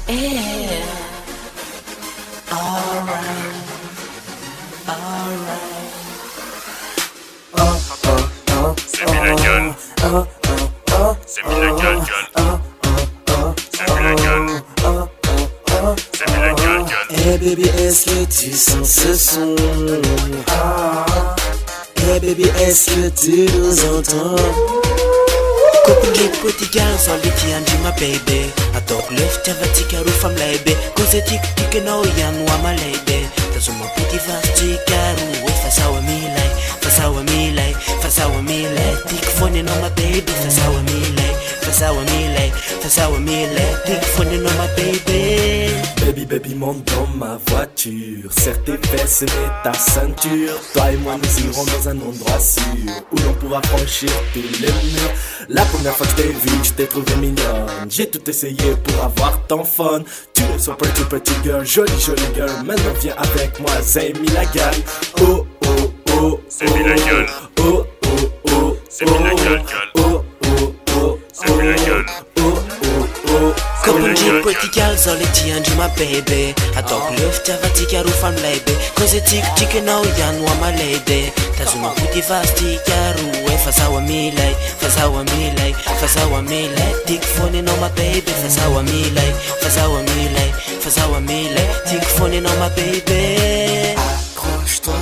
Yeah. Alright. Alright. C'est mis la gueule. C'est mis la gueule, gueule. C'est mis la gueule. C'est mis la gueule, gueule. Hey baby, est-ce que tu sens ce son? Hey baby, est-ce que tu nous entends? Kopinje pretty girl, so liti and my baby. I talk left, have a ticker from lady. Cause a tick tick no yan wa my lady. That's my pretty fast ticker. Fast how me like, fast how me like, fast how me like. Tick funny no my baby, fast how me like, fast how me like, fast how me like. Tick funny no my baby. Baby, baby, monte dans ma voiture. Serre tes fesses et mets ta ceinture. Toi et moi, nous irons dans un endroit sûr où l'on pourra franchir tous les murs. La première fois que je t'ai vu, je t'ai trouvé mignonne. J'ai tout essayé pour avoir ton fun. Tu es so pretty, pretty girl, jolie, jolie girl. Maintenant viens avec moi, c'est mis la gueule. Oh, oh, oh, C'est mis la gueule. oh, oh, oh, C'est mis la gueule, gueule. oh, oh, oh, C'est mis la gueule. oh, oh, oh. Kopinje pretty girl, so liti and my baby. I talk left, have a ticker from lady. Cause a tick tick no yan wa my lady. That's my pretty fast ticker. Fast how me like, fast how me like, fast how me like. Tick funny no my baby, fast how me like, fast how me like, fast how me like. Tick funny no my baby. Accroche-toi,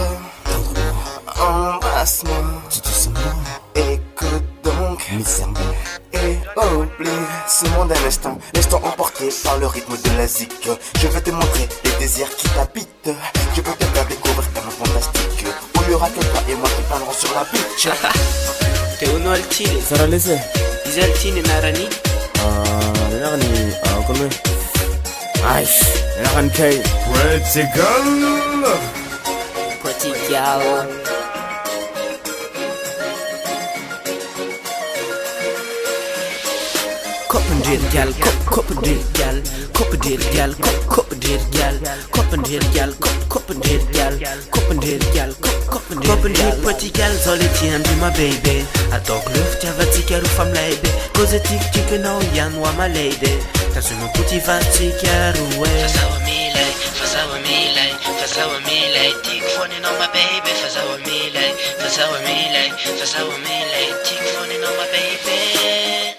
embrasse-moi, tu te sens bon. Écoute donc, et oublie ce monde un instant. Laisse-toi emporter par le rythme de la zik. Je vais te montrer les désirs qui t'habitent. Je peux te faire découvrir un monde fantastique où il y aura que toi et moi qui planerons sur la beach. Te uno altile, Sarà lese? is altine narani. Lenarni, come? Aish, Lenaran Kay. Pretty girl. Pretty Gyal. Koppendir gal, koppendir gal, koppendir gal, koppendir gal, koppendir gal, koppendir gal, koppendir gal, koppendir pretty gal, so liti and my baby. I talk left, have a ticker from lady. Cause a tick chicken no yan wa my lady. That's my pretty fast ticker away. Fast how me like, fast how me like, fast how me like. Tick funny no my baby, fast how me like, fast how me like, fast how me like. Tick funny no my baby.